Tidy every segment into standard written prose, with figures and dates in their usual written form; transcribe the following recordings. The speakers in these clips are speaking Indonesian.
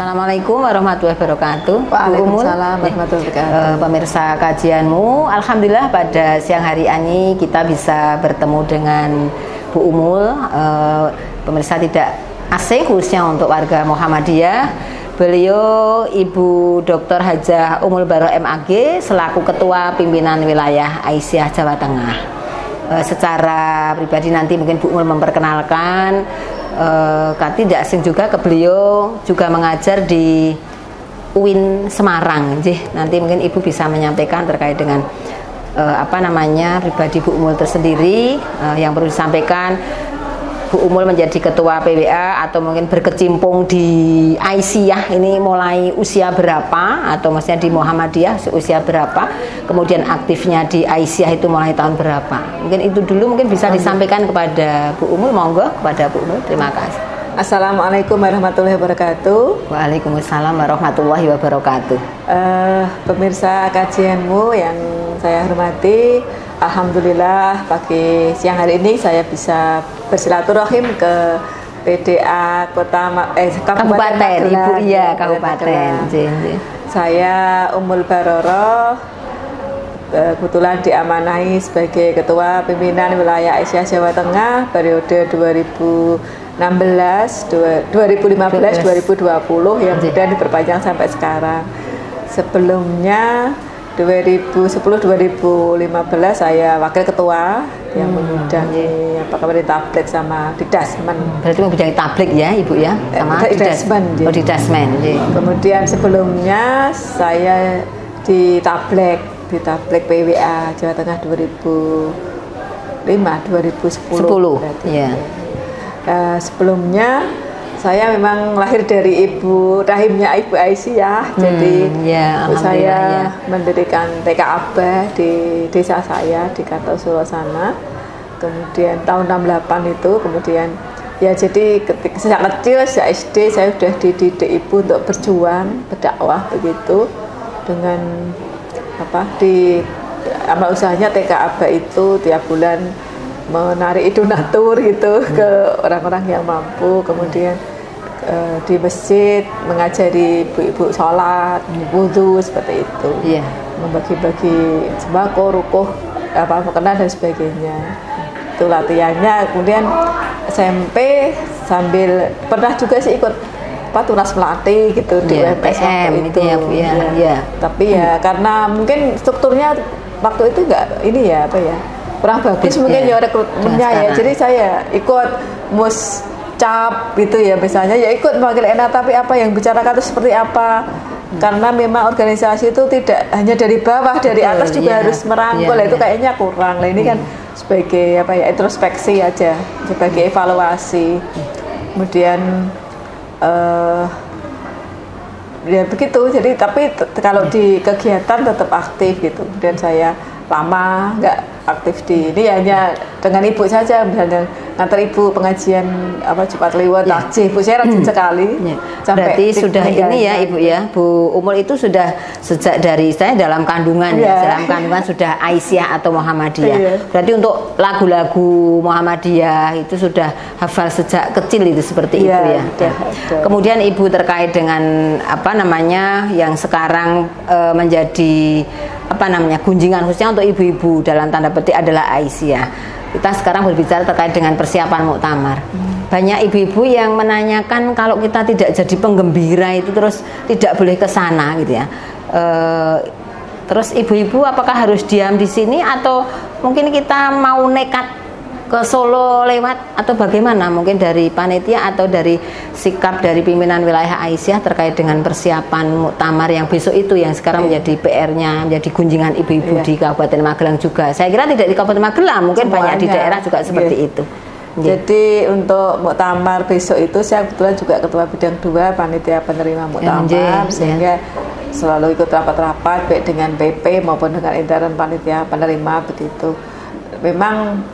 Assalamualaikum warahmatullahi wabarakatuh. Waalaikumsalam warahmatullahi wabarakatuh. Pemirsa kajianmu, alhamdulillah pada siang hari ini kita bisa bertemu dengan Bu Umul. Pemirsa tidak asing khususnya untuk warga Muhammadiyah. Beliau Ibu Dr. Hajah Ummul Baroh MAG selaku Ketua Pimpinan Wilayah Aisyah Jawa Tengah. Secara pribadi nanti mungkin Bu Umul memperkenalkan. Tidak asing juga ke beliau juga mengajar di UIN Semarang. Nanti mungkin Ibu bisa menyampaikan terkait dengan pribadi Bu Umul tersendiri yang perlu disampaikan. Bu Umul menjadi ketua PWA atau mungkin berkecimpung di Aisyah ini mulai usia berapa, atau maksudnya di Muhammadiyah usia berapa, kemudian aktifnya di Aisyah itu mulai tahun berapa. Mungkin itu dulu mungkin bisa disampaikan kepada Bu Umul. Monggo kepada Bu Umul. Terima kasih. Assalamualaikum warahmatullahi wabarakatuh. Waalaikumsalam warahmatullahi wabarakatuh. Pemirsa kajianmu yang saya hormati, alhamdulillah pagi siang hari ini saya bisa bersilaturahim ke PDA Kabupaten Ibu, iya Kabupaten. Saya Ummul Baroh, kebetulan diamanahi sebagai Ketua Pimpinan Wilayah Aisyah Jawa Tengah periode 2015-2020 yang kemudian diperpanjang sampai sekarang. Sebelumnya 2010-2015 saya wakil ketua yang membidangi tablik sama Didasmen. Berarti membidangi tablik ya Ibu ya, sama Didasmen. Didasmen. Kemudian sebelumnya saya di tablik PWA Jawa Tengah 2010. Ya. Sebelumnya saya memang lahir dari rahimnya Ibu Aisyah, jadi saya mendirikan TK Abah di desa saya di Kartosuro sana. Kemudian tahun 68 itu, kemudian ya jadi sejak kecil, sejak SD saya sudah dididik Ibu untuk berjuang, berdakwah begitu, dengan di amal usahanya TK Abah itu tiap bulan menarik donatur gitu ke orang-orang yang mampu, kemudian di masjid mengajari ibu-ibu sholat, wudhu seperti itu, membagi-bagi sembako, rukuh, makanan dan sebagainya. Itu latihannya. Kemudian SMP sambil pernah juga sih ikut tunas melatih gitu di UMPM itu ya. Tapi ya karena mungkin strukturnya waktu itu kurang bagus mungkin ya rekrutmennya ya. Jadi saya ikut cap gitu ya, misalnya ya ikut mewakili ENA, tapi apa yang bicarakan itu seperti apa, karena memang organisasi itu tidak hanya dari bawah, dari atas juga harus merangkul, itu kayaknya kurang. Nah ini kan sebagai introspeksi aja, sebagai evaluasi. Kemudian ya begitu, jadi tapi kalau di kegiatan tetap aktif gitu. Kemudian saya lama nggak aktif di ini, hanya dengan Ibu saja, misalnya ngantar Ibu pengajian Jumat Kliwon, takjih. Bu saya rajin sekali. Berarti sudah ini ya Ibu ya, Bu Umul itu sudah sejak dari saya dalam kandungan dalam kandungan sudah Aisyah atau Muhammadiyah. Berarti untuk lagu-lagu Muhammadiyah itu sudah hafal sejak kecil itu seperti itu ya. Kemudian Ibu terkait dengan yang sekarang menjadi gunjingan khususnya untuk ibu-ibu dalam tanda petik adalah Aisyah. Kita sekarang berbicara terkait dengan persiapan muktamar. Banyak ibu-ibu yang menanyakan kalau kita tidak jadi penggembira itu terus tidak boleh ke sana gitu ya. Terus ibu-ibu apakah harus diam di sini atau mungkin kita mau nekat ke Solo lewat, atau bagaimana mungkin dari panitia atau dari sikap dari pimpinan wilayah Aisyah terkait dengan persiapan muktamar yang besok itu, yang sekarang menjadi PR-nya, menjadi gunjingan ibu-ibu di Kabupaten Magelang juga. Saya kira tidak di Kabupaten Magelang, mungkin semuanya, banyak di daerah juga seperti itu. Jadi untuk muktamar besok itu saya kebetulan juga ketua bidang 2 panitia penerima muktamar, sehingga selalu ikut rapat-rapat baik dengan PP maupun dengan intern panitia penerima begitu. Memang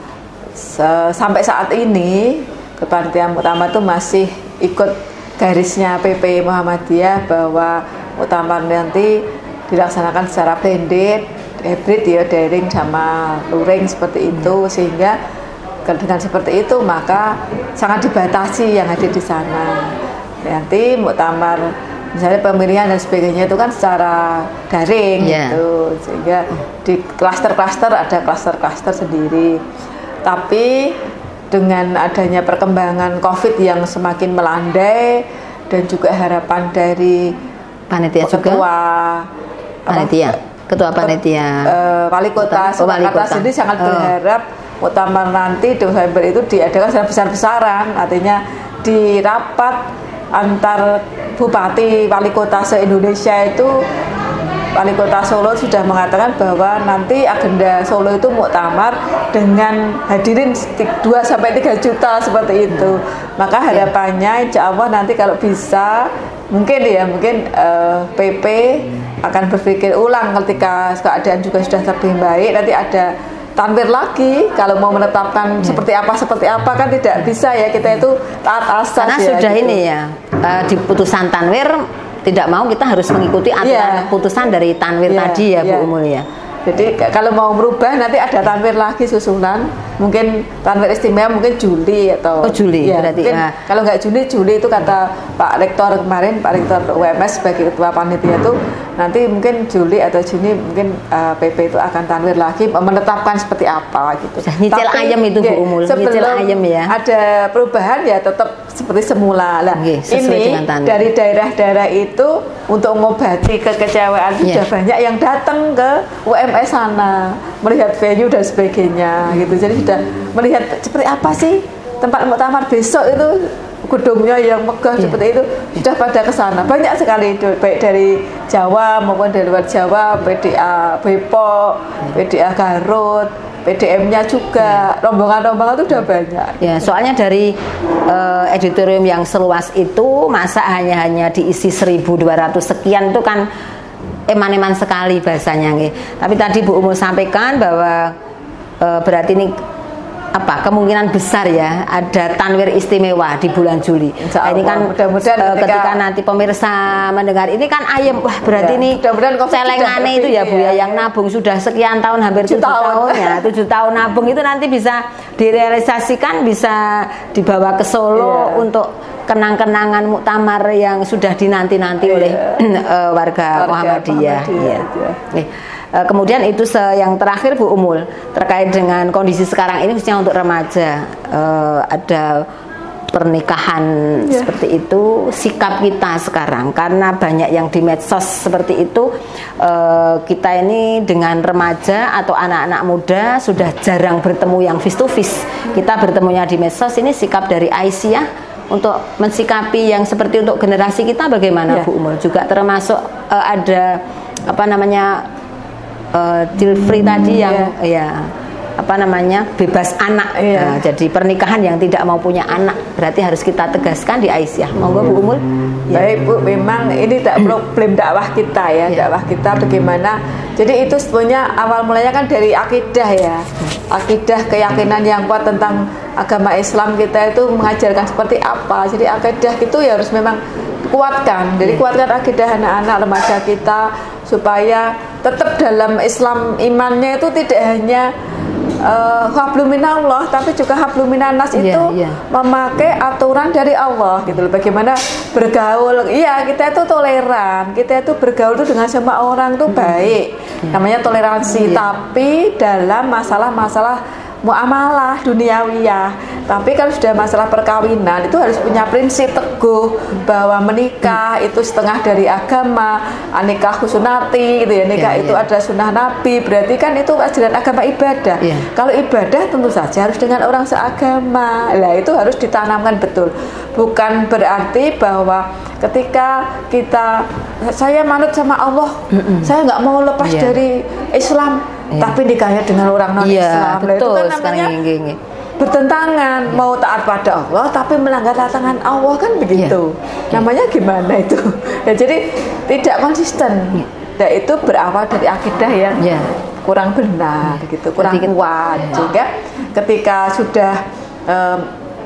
sampai saat ini kepanitia muktamar itu masih ikut garisnya PP Muhammadiyah bahwa muktamar nanti dilaksanakan secara blended, hybrid ya, daring sama luring seperti itu, sehingga dengan seperti itu maka sangat dibatasi yang hadir di sana. Nanti muktamar misalnya pemilihan dan sebagainya itu kan secara daring gitu, sehingga di klaster-klaster ada klaster-klaster sendiri. Tapi dengan adanya perkembangan COVID yang semakin melandai dan juga harapan dari panitia ketua panitia wali kota Surakarta sendiri sangat berharap muktamar nanti Desember itu diadakan secara besar-besaran, artinya di rapat antar bupati wali kota se-Indonesia itu Wali Kota Solo sudah mengatakan bahwa nanti agenda Solo itu muktamar dengan hadirin 2-3 juta seperti itu. Maka harapannya insya Allah nanti kalau bisa mungkin PP akan berpikir ulang ketika keadaan juga sudah lebih baik, nanti ada tanwir lagi. Kalau mau menetapkan seperti apa kan tidak bisa ya, kita itu taat asas karena ya, sudah gitu. Ini ya di putusan tanwir tidak mau kita harus mengikuti aturan putusan dari tanwir tadi ya Bu Umul ya. Jadi kalau mau merubah nanti ada tanwir lagi susulan, mungkin tanwir istimewa mungkin Juli atau Juli berarti kalau nggak Juli itu kata Pak Rektor kemarin, Pak Rektor UMS sebagai ketua panitia itu nanti mungkin Juli atau Juni mungkin PP itu akan tanwir lagi menetapkan seperti apa gitu. Nyicil ayam itu Bu Umul, nyicil ayam ya. Ada perubahan ya tetap seperti semula lah. Ini dari daerah-daerah itu untuk mengobati kekecewaan sudah banyak yang datang ke UMS sana melihat venue dan sebagainya gitu. Jadi sudah melihat seperti apa sih tempat muktamar besok itu, gedungnya yang megah seperti itu, sudah pada ke sana. Banyak sekali baik dari Jawa maupun dari luar Jawa, PDA Depok, PDA Garut, PDM-nya juga, rombongan-rombongan itu udah banyak. Ya, soalnya dari auditorium yang seluas itu masa hanya diisi 1.200 sekian itu kan eman-eman sekali bahasanya nih. Tapi tadi Bu Umul sampaikan bahwa berarti ini kemungkinan besar ya ada tanwir istimewa di bulan Juli. Nah, ini kan ketika nanti pemirsa mendengar ini kan ayam, wah berarti ini celengane itu ya Bu ya, yang nabung sudah sekian tahun, hampir 7 tahun ya, 7 tahun nabung itu nanti bisa direalisasikan, bisa dibawa ke Solo untuk kenang-kenangan muktamar yang sudah dinanti-nanti oleh warga Muhammadiyah. Kemudian itu yang terakhir Bu Umul terkait dengan kondisi sekarang ini khususnya untuk remaja, ada pernikahan seperti itu, sikap kita sekarang karena banyak yang di medsos seperti itu, kita ini dengan remaja atau anak-anak muda sudah jarang bertemu yang face to face. Kita bertemunya di medsos. Ini sikap dari Aisyah untuk mensikapi yang seperti untuk generasi kita bagaimana Bu Umul? Juga termasuk ada child free tadi yang bebas anak. Jadi pernikahan yang tidak mau punya anak berarti harus kita tegaskan di Aisyah. Monggo Bu Umul. Baik Bu, memang ini problem dakwah kita ya, dakwah kita bagaimana. Jadi itu sebetulnya awal mulanya kan dari akidah ya, akidah keyakinan yang kuat tentang agama Islam kita itu mengajarkan seperti apa. Jadi akidah itu ya harus memang kuatkan. Jadi kuatkan akidah anak-anak remaja kita supaya tetap dalam Islam imannya itu tidak hanya hablum minallah tapi juga hablum minannas itu memakai aturan dari Allah gitu loh. Bagaimana bergaul, kita itu toleran, kita itu bergaul itu dengan semua orang itu baik, namanya toleransi. Tapi dalam masalah-masalah muamalah duniawiyah. Tapi kalau sudah masalah perkawinan itu harus punya prinsip teguh bahwa menikah itu setengah dari agama, nikah sunati gitu ya, nikah itu adalah sunnah Nabi, berarti kan itu ajaran agama ibadah. Kalau ibadah tentu saja harus dengan orang seagama. Nah, itu harus ditanamkan betul. Bukan berarti bahwa ketika saya manut sama Allah, saya nggak mau lepas dari Islam, tapi nikahnya dengan orang non Islam, betul, itu kan namanya bertentangan. Mau taat pada Allah tapi melanggar larangan Allah kan begitu. Namanya gimana itu? Ya, jadi tidak konsisten. Nah, itu berawal dari akidah yang kurang benar, gitu, kurang kuat. Sehingga ketika sudah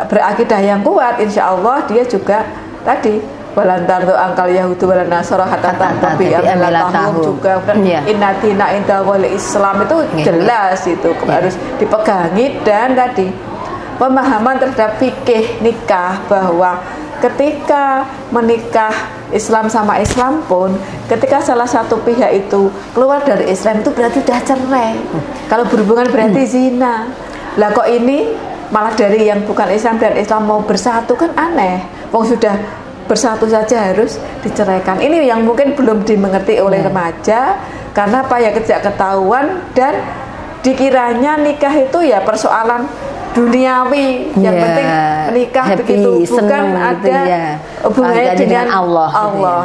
berakidah yang kuat, insya Allah dia juga tadi walantar tu angkal Yahudu walan Nasara hatta tapi amilatahum juga inna dina inda wal Islam itu jelas itu harus dipegangi. Dan tadi pemahaman terhadap fikih nikah bahwa ketika menikah Islam sama Islam pun, ketika salah satu pihak itu keluar dari Islam itu berarti udah cerai. Kalau berhubungan berarti zina. Lah kok ini malah dari yang bukan Islam dan Islam mau bersatu, kan aneh. Wong sudah bersatu saja harus diceraikan. Ini yang mungkin belum dimengerti oleh remaja, karena apa ya, ketahuan dan dikiranya nikah itu ya persoalan duniawi, yang penting menikah begitu, bukan ada hubungannya dengan Allah.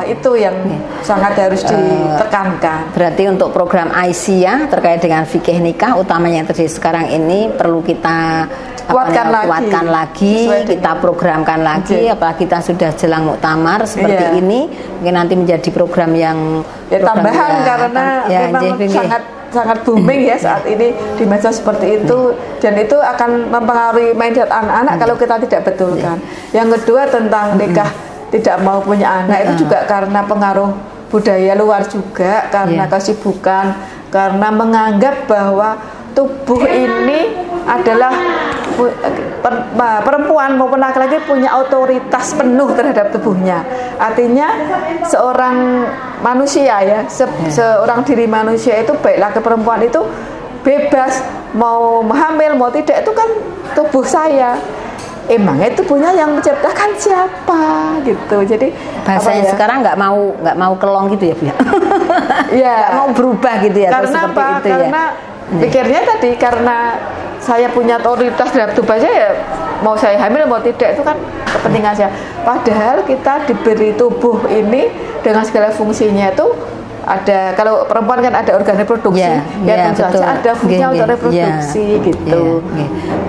Itu yang sangat harus ditekankan. Berarti untuk program Aisyah terkait dengan fikih nikah, utamanya yang terjadi sekarang ini perlu kita kuatkan lagi, kita programkan lagi, apalagi kita sudah jelang muktamar seperti ini, mungkin nanti menjadi program yang tambahan karena memang sangat booming ya saat ini di medsos seperti itu, dan itu akan mempengaruhi mindset anak-anak kalau kita tidak betulkan. Yang kedua tentang nikah tidak mau punya anak, itu juga karena pengaruh budaya luar juga, karena kesibukan, karena menganggap bahwa tubuh ini adalah perempuan maupun laki-laki punya otoritas penuh terhadap tubuhnya. Artinya seorang manusia ya, seorang diri manusia itu baik laki perempuan itu bebas mau hamil mau tidak, itu kan tubuh saya. Emangnya tubuhnya yang menciptakan siapa gitu. Jadi bahasanya sekarang nggak mau kelong gitu ya Bu ya. Nggak mau berubah gitu ya. Karena apa? Itu karena pikirnya tadi karena saya punya otoritas terhadap tubuh saya, ya mau saya hamil mau tidak itu kan kepentingan saya. Padahal kita diberi tubuh ini dengan segala fungsinya itu ada, kalau perempuan kan ada organ reproduksi, tentu saja ada fungsinya untuk reproduksi gitu.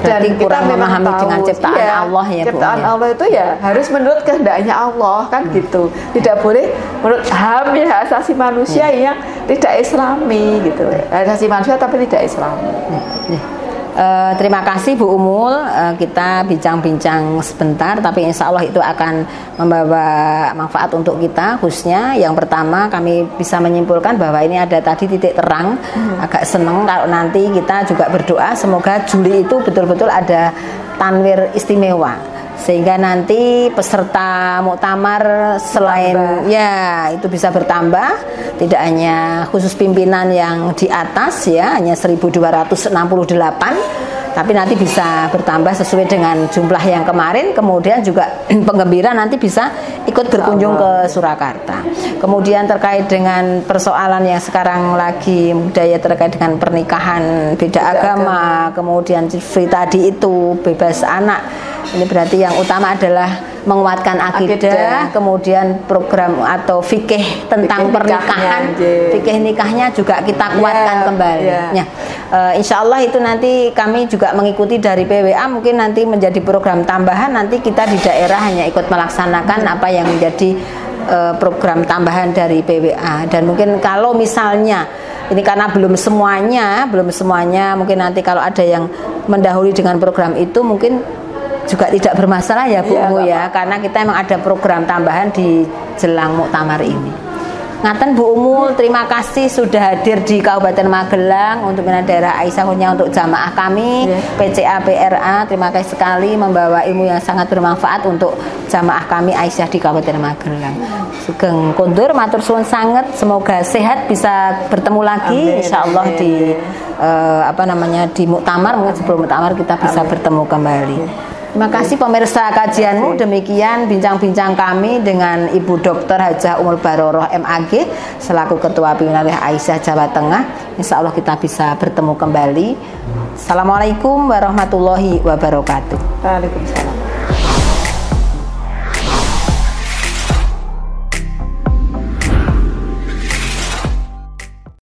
Dan kita memang tahu dengan ciptaan Allah ya, ciptaan Allah itu ya harus menurut kehendaknya Allah kan gitu. Tidak boleh menurut HAM ya, hak asasi manusia yang tidak Islami gitu. Hak asasi manusia tapi tidak Islami. Terima kasih Bu Umul, kita bincang-bincang sebentar, tapi insya Allah itu akan membawa manfaat untuk kita. Khususnya yang pertama, kami bisa menyimpulkan bahwa ini ada tadi titik terang. Agak seneng kalau nanti kita juga berdoa semoga Juli itu betul-betul ada tanwir istimewa, sehingga nanti peserta muktamar selain itu bisa bertambah, tidak hanya khusus pimpinan yang di atas ya, hanya 1268, tapi nanti bisa bertambah sesuai dengan jumlah yang kemarin. Kemudian juga penggembira nanti bisa ikut berkunjung ke Surakarta. Kemudian terkait dengan persoalan yang sekarang lagi budaya terkait dengan pernikahan beda agama, kemudian free tadi itu bebas anak. Ini berarti yang utama adalah menguatkan akidah, kemudian program atau fikih tentang pernikahan, fikih nikahnya juga kita kuatkan kembali. Insya Allah itu nanti kami juga mengikuti dari PWA, mungkin nanti menjadi program tambahan. Nanti kita di daerah hanya ikut melaksanakan apa yang menjadi program tambahan dari PWA. Dan mungkin kalau misalnya ini karena belum semuanya, mungkin nanti kalau ada yang mendahului dengan program itu mungkin juga tidak bermasalah ya Bu ya, karena kita emang ada program tambahan di jelang muktamar ini. Ngaten Bu Umul, terima kasih sudah hadir di Kabupaten Magelang untuk daerah Aisyah, khususnya untuk jamaah kami PCA PRA. Terima kasih sekali membawa ilmu yang sangat bermanfaat untuk jamaah kami Aisyah di Kabupaten Magelang. Sugeng kondur matur suwun sanget, semoga sehat, bisa bertemu lagi insyaallah di di muktamar. Mungkin sebelum muktamar kita bisa bertemu kembali. Terima kasih pemirsa kajianmu. Demikian bincang-bincang kami dengan Ibu Dr. Hajah Ummul Baroroh MAG selaku Ketua Pimpinan Aisyah Jawa Tengah. Insya Allah kita bisa bertemu kembali. Assalamualaikum warahmatullahi wabarakatuh. Waalaikumsalam.